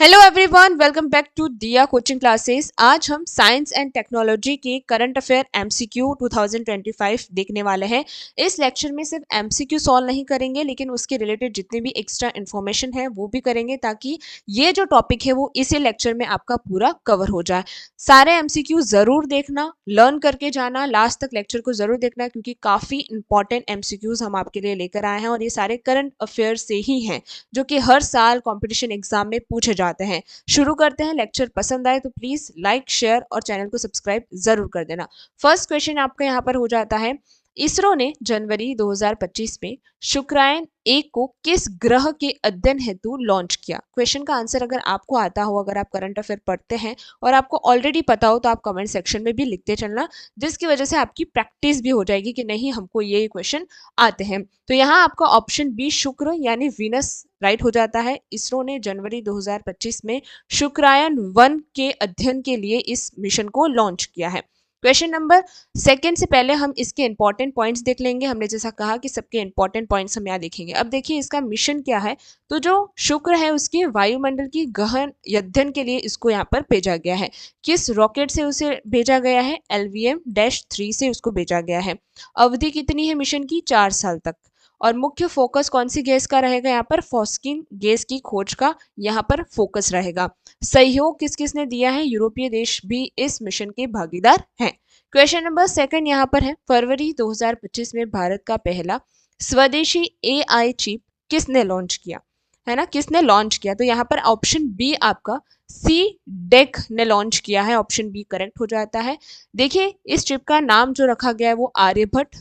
Hello everyone, welcome back to Diya coaching classes. आज हम science and technology के current affair MCQ 2025 देखने वाले हैं। इस लेक्चर में सिर्फ एमसीक्यू सॉल्व नहीं करेंगे, लेकिन उसके रिलेटेड जितनी भी एक्स्ट्रा इन्फॉर्मेशन है वो भी करेंगे, ताकि ये जो टॉपिक है वो इसी लेक्चर में आपका पूरा कवर हो जाए। सारे एमसीक्यू जरूर देखना, लर्न करके जाना, लास्ट तक लेक्चर को जरूर देखना, क्योंकि काफी इंपॉर्टेंट एमसीक्यूज हम आपके लिए लेकर आए हैं और ये सारे करंट अफेयर से ही हैं, जो कि हर साल कंपटीशन एग्जाम में पूछे जाते हैं। शुरू करते हैं। लेक्चर पसंद आए तो प्लीज लाइक, शेयर और चैनल को सब्सक्राइब जरूर कर देना। फर्स्ट क्वेश्चन आपका यहाँ पर हो जाता है, इसरो ने जनवरी 2025 में शुक्रायन 1 को किस ग्रह के अध्ययन हेतु लॉन्च किया? क्वेश्चन का आंसर अगर आपको आता हो, अगर आप करंट अफेयर पढ़ते हैं और आपको ऑलरेडी पता हो, तो आप कमेंट सेक्शन में भी लिखते चलना, जिसकी वजह से आपकी प्रैक्टिस भी हो जाएगी कि नहीं, हमको ये क्वेश्चन आते हैं। तो यहाँ आपका ऑप्शन बी शुक्र यानी वीनस राइट हो जाता है। इसरो ने जनवरी 2025 में शुक्रायन 1 के अध्ययन के लिए इस मिशन को लॉन्च किया है। क्वेश्चन नंबर सेकंड से पहले हम इसके इंपॉर्टेंट पॉइंट्स देख लेंगे। हमने जैसा कहा कि सबके इंपॉर्टेंट पॉइंट्स हम यहाँ देखेंगे। अब देखिए इसका मिशन क्या है। तो जो शुक्र है उसके वायुमंडल की गहन अध्ययन के लिए इसको यहाँ पर भेजा गया है। किस रॉकेट से उसे भेजा गया है? LVM-3 से उसको भेजा गया है। अवधि कितनी है मिशन की? 4 साल तक। और मुख्य फोकस कौन सी गैस का रहेगा? यहाँ पर फॉस्किन गैस की खोज का यहाँ पर फोकस रहेगा। सहयोग किस किसने दिया है? यूरोपीय देश भी इस मिशन के भागीदार हैं। क्वेश्चन नंबर सेकंड यहाँ पर है, फरवरी 2025 में भारत का पहला स्वदेशी AI चिप किसने लॉन्च किया? है ना, किसने लॉन्च किया? तो यहाँ पर ऑप्शन बी आपका CDEC ने लॉन्च किया है। ऑप्शन बी करेक्ट हो जाता है। देखिए इस चिप का नाम जो रखा गया है वो आर्यभट्ट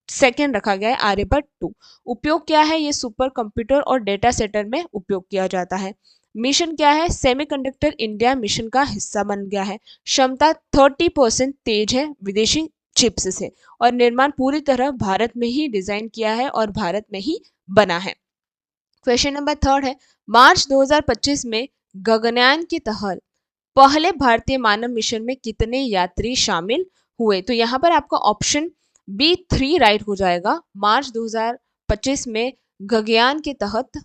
सेकेंड रखा गया है, आर्यभट्ट 2। उपयोग क्या है? ये सुपर कंप्यूटर और डेटा सेंटर में उपयोग किया जाता है। मिशन क्या है? सेमीकंडक्टर इंडिया मिशन का हिस्सा बन गया है। क्षमता 30% तेज है विदेशी चिप्स से, और निर्माण पूरी तरह भारत में ही डिजाइन किया है और भारत में ही बना है। क्वेश्चन नंबर थर्ड है, मार्च 2025 में गगनयान के तहत पहले भारतीय मानव मिशन में कितने यात्री शामिल हुए? तो यहाँ पर आपका ऑप्शन B3 राइट हो जाएगा। मार्च 2025 में गगनयान के तहत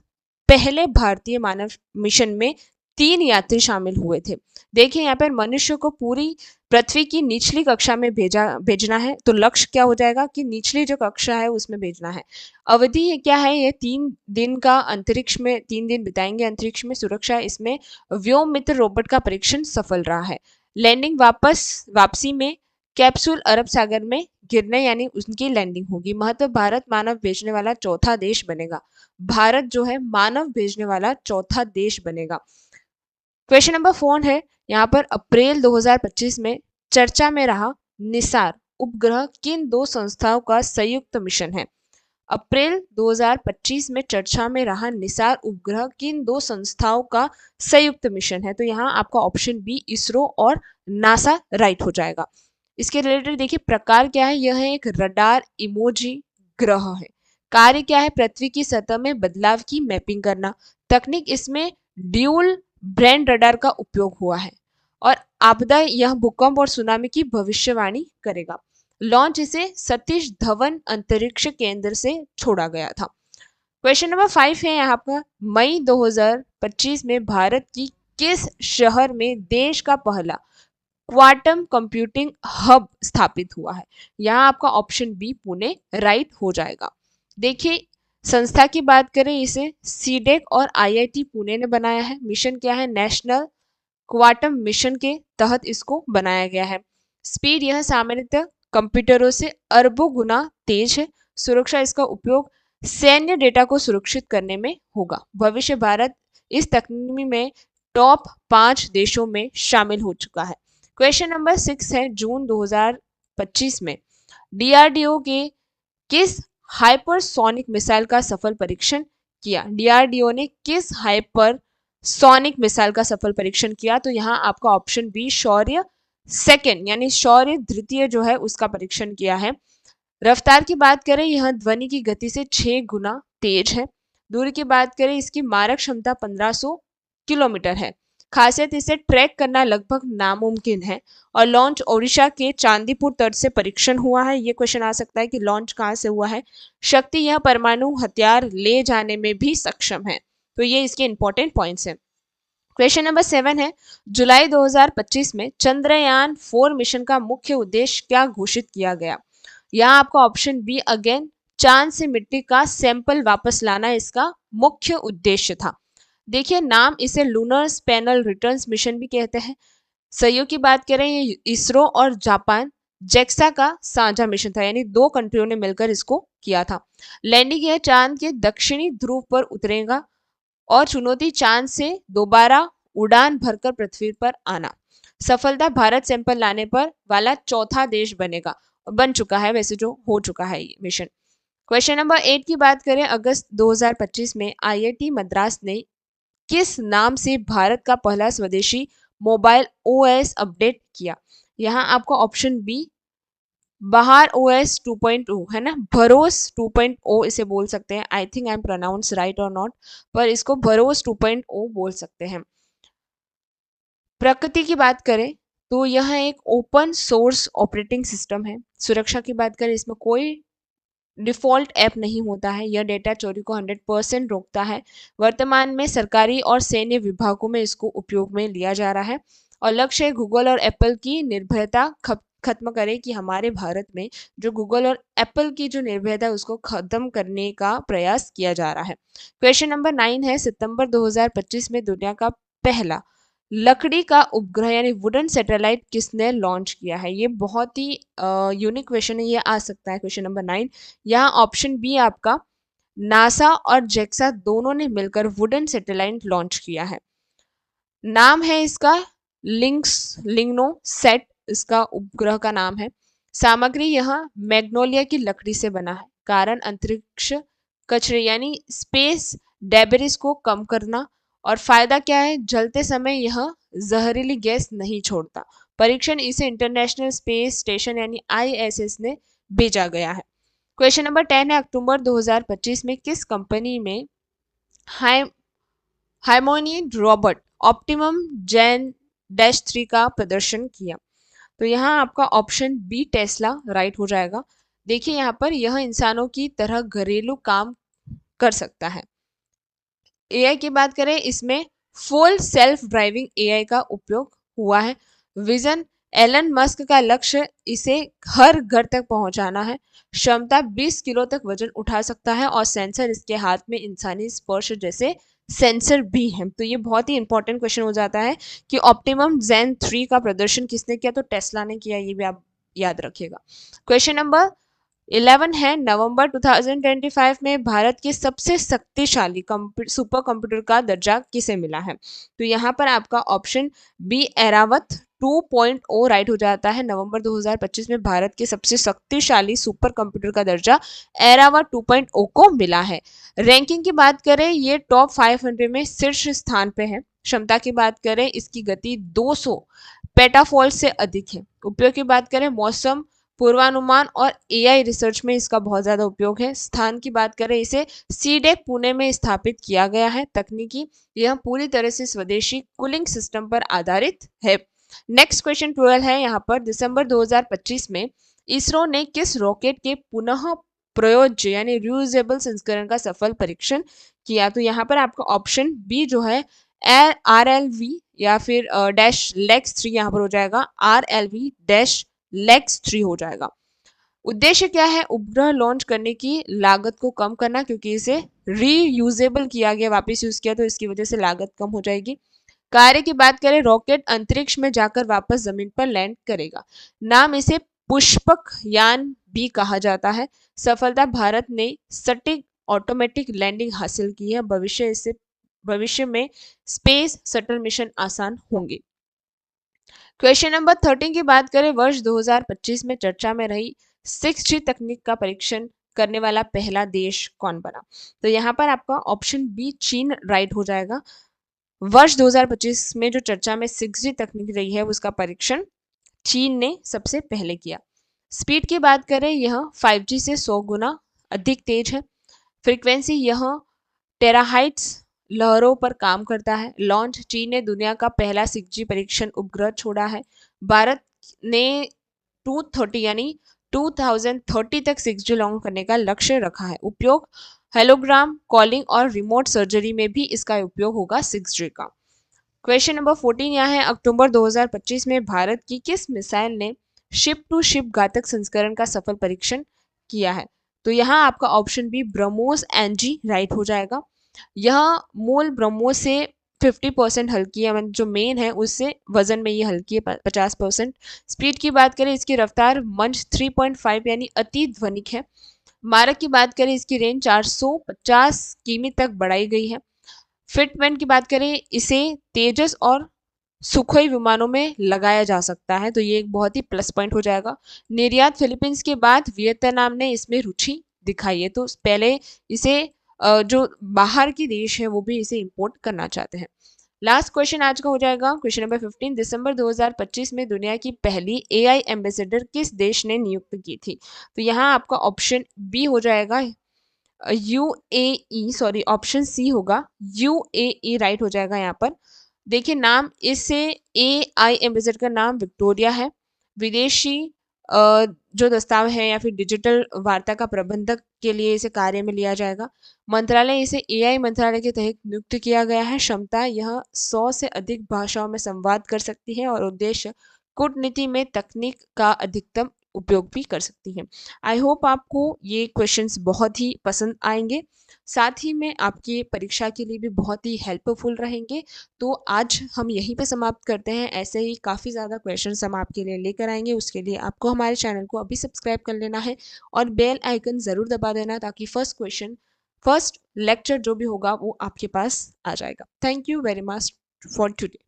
पहले भारतीय मानव मिशन में 3 यात्री शामिल हुए थे। देखिए यहाँ पर मनुष्य को पूरी पृथ्वी की निचली कक्षा में भेजना है। तो लक्ष्य क्या हो जाएगा कि निचली जो कक्षा है उसमें भेजना है। अवधि क्या है? ये 3 दिन का अंतरिक्ष में, 3 दिन बिताएंगे अंतरिक्ष में। सुरक्षा इसमें व्योम मित्र रोबोट का परीक्षण सफल रहा है। लैंडिंग वापसी में कैप्सूल अरब सागर में गिरने यानी उनकी लैंडिंग होगी। महत्व, भारत मानव भेजने वाला चौथा देश बनेगा। भारत जो है मानव भेजने वाला चौथा देश बनेगा। क्वेश्चन नंबर 4 है, यहाँ पर अप्रैल 2025 में चर्चा में रहा निसार उपग्रह किन 2 संस्थाओं का संयुक्त मिशन है? अप्रैल 2025 में चर्चा में रहा निसार उपग्रह किन 2 संस्थाओं का संयुक्त मिशन है? तो यहाँ आपका ऑप्शन बी इसरो और नासा राइट हो जाएगा। इसके रिलेटेड देखिए प्रकार क्या है। यह है एक रडार इमोजी ग्रह है। कार्य क्या है? पृथ्वी की सतह में बदलाव की मैपिंग करना। तकनीक इसमें ड्यूल ब्रेन रडार का उपयोग हुआ है। और आपदा, यह भूकंप और सुनामी की भविष्यवाणी करेगा। लॉन्च इसे सतीश धवन अंतरिक्ष केंद्र से छोड़ा गया था। क्वेश्चन नंबर 5 है यहाँ पर, मई 2025 में भारत की किस शहर में देश का पहला क्वांटम कंप्यूटिंग हब स्थापित हुआ है? यहाँ आपका ऑप्शन बी पुणे राइट हो जाएगा। देखिए संस्था की बात करें, इसे सीडेक और IIT पुणे ने बनाया है। मिशन क्या है? नेशनल क्वांटम मिशन के तहत इसको बनाया गया है। स्पीड, यह सामान्यतः कंप्यूटरों से अरबों गुना तेज है। सुरक्षा, इसका उपयोग सैन्य डेटा को सुरक्षित करने में होगा। भविष्य, भारत इस तकनीक में टॉप 5 देशों में शामिल हो चुका है। क्वेश्चन नंबर 6 है, जून 2025 में DRDO के किस हाइपरसोनिक मिसाइल का सफल परीक्षण किया? DRDO ने किस हाइपरसोनिक मिसाइल का सफल परीक्षण किया? तो यहाँ आपका ऑप्शन बी शौर्य सेकेंड यानी शौर्य द्वितीय जो है उसका परीक्षण किया है। रफ्तार की बात करें, यह ध्वनि की गति से 6 गुना तेज है। दूरी की बात करें, इसकी मारक क्षमता 1500 किलोमीटर है। खासियत, इसे ट्रैक करना लगभग नामुमकिन है। और लॉन्च ओडिशा के चांदीपुर तट से परीक्षण हुआ है। ये क्वेश्चन आ सकता है कि लॉन्च कहाँ से हुआ है। शक्ति, यह परमाणु हथियार ले जाने में भी सक्षम है। तो ये इसके इंपॉर्टेंट पॉइंट्स हैं। क्वेश्चन नंबर 7 है, जुलाई 2025 में चंद्रयान 4 मिशन का मुख्य उद्देश्य क्या घोषित किया गया? यहाँ आपका ऑप्शन बी अगेन, चांद से मिट्टी का सैंपल वापस लाना इसका मुख्य उद्देश्य था। देखिए नाम इसे लूनर पैनल रिटर्न्स मिशन भी कहते हैं। सहयोग की बात करें, ये इसरो और जापान जेक्सा का साझा मिशन था, यानी दो कंट्रियों ने मिलकर इसको किया था। लैंडिंग यह चांद के दक्षिणी ध्रुव पर उतरेगा और चुनौती चांद से दोबारा उड़ान भरकर पृथ्वी पर आना। सफलता भारत सैंपल लाने पर वाला चौथा देश बनेगा, बन चुका है वैसे, जो हो चुका है ये मिशन। क्वेश्चन नंबर 8 की बात करें, अगस्त 2025 में आईआईटी मद्रास ने किस नाम से भारत का पहला स्वदेशी मोबाइल ओएस अपडेट किया? यहाँ आपका ऑप्शन बी बहार ओएस 2.0 है ना, भरोस 2.0 इसे बोल सकते हैं। I think I am pronounce right और नॉट, पर इसको भरोस 2.0 बोल सकते हैं। प्रकृति की बात करें तो यह एक ओपन सोर्स ऑपरेटिंग सिस्टम है। सुरक्षा की बात करें, इसमें कोई डिफॉल्ट ऐप नहीं होता है। यह डेटा चोरी को 100% रोकता है। वर्तमान में सरकारी और सैन्य विभागों में इसको उपयोग में लिया जा रहा है और लक्ष्य है गूगल और एप्पल की निर्भरता खत्म करे, कि हमारे भारत में जो गूगल और एप्पल की जो निर्भरता है उसको खत्म करने का प्रयास किया जा रहा है। क्वेश्चन नंबर 9 है, सितंबर 2025 में दुनिया का पहला लकड़ी का उपग्रह यानी वुडन सैटेलाइट किसने लॉन्च किया है? ये बहुत ही यूनिक क्वेश्चन है, ये आ सकता है क्वेश्चन नंबर 9। यहाँ ऑप्शन बी आपका नासा और जेक्सा दोनों ने मिलकर वुडन सैटेलाइट लॉन्च किया है। नाम है इसका लिंग्नो सेट, इसका उपग्रह का नाम है। सामग्री यह मैग्नोलिया की लकड़ी से बना है। कारण अंतरिक्ष कचरे यानी स्पेस डेबरिस को कम करना। और फायदा क्या है, जलते समय यह जहरीली गैस नहीं छोड़ता। परीक्षण इसे इंटरनेशनल स्पेस स्टेशन यानी आईएसएस ने भेजा गया है। क्वेश्चन नंबर 10 है, अक्टूबर 2025 में किस कंपनी में हाइमोनियड रोबोट ऑप्टिमम जेन डैश 3 का प्रदर्शन किया? तो यहाँ आपका ऑप्शन बी टेस्ला राइट हो जाएगा। देखिए यहाँ पर यह इंसानों की तरह घरेलू काम कर सकता है। एआई की बात करें, इसमें फुल सेल्फ ड्राइविंग एआई का उपयोग हुआ है। विजन एलन मस्क का लक्ष्य इसे हर घर तक पहुंचाना है। क्षमता 20 किलो तक वजन उठा सकता है और सेंसर इसके हाथ में इंसानी स्पर्श जैसे सेंसर भी है। तो ये बहुत ही इंपॉर्टेंट क्वेश्चन हो जाता है कि ऑप्टिमम जेन 3 का प्रदर्शन किसने किया? तो टेस्ला ने किया, ये भी आप याद रखिएगा। क्वेश्चन नंबर 11 है, नवंबर 2025 में भारत के सबसे शक्तिशाली सुपर कंप्यूटर का दर्जा किसे मिला है? तो यहाँ पर आपका ऑप्शन बी एरावत 2.0 राइट हो जाता है। नवंबर 2025 में भारत के सबसे शक्तिशाली सुपर कंप्यूटर का दर्जा एरावत 2.0 को मिला है। रैंकिंग की बात करें, ये टॉप 500 में शीर्ष स्थान पे है। क्षमता की बात करें, इसकी गति 200 पेटाफॉल्ट से अधिक है। उपयोग की बात करें, मौसम पूर्वानुमान और एआई रिसर्च में इसका बहुत ज्यादा उपयोग है। स्थान की बात करें, इसे सीडेक पुणे में स्थापित किया गया है। तकनीकी, यह पूरी तरह से स्वदेशी कूलिंग सिस्टम पर आधारित है। नेक्स्ट क्वेश्चन 12 है, यहाँ पर दिसंबर 2025 में इसरो ने किस रॉकेट के पुनः प्रयोज्य यानी रियूजेबल संस्करण का सफल परीक्षण किया? तो यहाँ पर आपका ऑप्शन बी जो है RLV या फिर डैश लेक्स 3 यहाँ पर हो जाएगा। RLV डैश लेक्स 3 हो जाएगा। उद्देश्य क्या है? उपग्रह लॉन्च करने की लागत को कम करना, क्योंकि इसे रीयूजेबल किया गया, वापस यूज किया, तो इसकी वजह से लागत कम हो जाएगी। कार्य की बात करें, रॉकेट अंतरिक्ष में जाकर वापस जमीन पर लैंड करेगा। नाम इसे पुष्पक यान भी कहा जाता है। सफलता, भारत ने सटीक ऑटोमेटिक लैंडिंग हासिल की है। भविष्य में स्पेस शटल मिशन आसान होंगे। क्वेश्चन नंबर 13 की बात करें, वर्ष 2025 में चर्चा में रही 6G तकनीक का परीक्षण करने वाला पहला देश कौन बना? तो यहाँ पर आपका ऑप्शन बी चीन राइट हो जाएगा। वर्ष 2025 में जो चर्चा में 6G तकनीक रही है उसका परीक्षण चीन ने सबसे पहले किया। स्पीड की बात करें, यह 5G से 100 गुना अधिक तेज है। फ्रीक्वेंसी, यह टेराहाइट्स लहरों पर काम करता है। लॉन्च, चीन ने दुनिया का पहला 6G परीक्षण उपग्रह छोड़ा है। भारत ने 230 यानी 2030 तक 6G लॉन्च करने का लक्ष्य रखा है। उपयोग, हेलोग्राम कॉलिंग और रिमोट सर्जरी में भी इसका उपयोग होगा 6G का। क्वेश्चन नंबर 14 यहाँ है, अक्टूबर 2025 में भारत की किस मिसाइल ने शिप टू शिप घातक संस्करण का सफल परीक्षण किया है? तो यहाँ आपका option B BrahMos NG right हो जाएगा। यह मूल ब्रह्मोस से 50% हल्की है, मतलब जो मेन है उससे वजन में ये हल्की है 50%। स्पीड की बात करें, इसकी रफ्तार मंच 3.5 यानी अति ध्वनिक है। मारक की बात करें, इसकी रेंज 450 किमी तक बढ़ाई गई है। फिटमेंट की बात करें, इसे तेजस और सुखोई विमानों में लगाया जा सकता है, तो ये एक बहुत ही प्लस पॉइंट हो जाएगा। निर्यात फिलीपींस के बाद वियतनाम ने इसमें रुचि दिखाई है, तो पहले इसे जो बाहर के देश है वो भी इसे इंपोर्ट करना चाहते हैं। लास्ट क्वेश्चन आज का हो जाएगा क्वेश्चन नंबर 15, दिसंबर 2025 में दुनिया की पहली एआई एम्बेसडर किस देश ने नियुक्त की थी? तो यहाँ आपका ऑप्शन बी हो जाएगा यूएई, सॉरी ऑप्शन सी होगा यूएई राइट हो जाएगा यहाँ पर। देखिए नाम इससे एआई एम्बेसडर का नाम विक्टोरिया है। विदेशी जो दस्ताव है या फिर डिजिटल वार्ता का प्रबंधक के लिए इसे कार्य में लिया जाएगा। मंत्रालय इसे एआई मंत्रालय के तहत नियुक्त किया गया है। क्षमता यह 100 से अधिक भाषाओं में संवाद कर सकती है और उद्देश्य कूटनीति में तकनीक का अधिकतम उपयोग भी कर सकती है। आई होप आपको ये क्वेश्चंस बहुत ही पसंद आएंगे, साथ ही में आपकी परीक्षा के लिए भी बहुत ही हेल्पफुल रहेंगे। तो आज हम यहीं पे समाप्त करते हैं, ऐसे ही काफ़ी ज़्यादा क्वेश्चंस हम आपके लिए लेकर आएंगे। उसके लिए आपको हमारे चैनल को अभी सब्सक्राइब कर लेना है और बेल आइकन ज़रूर दबा देना, ताकि फर्स्ट लेक्चर जो भी होगा वो आपके पास आ जाएगा। Thank you very much for today.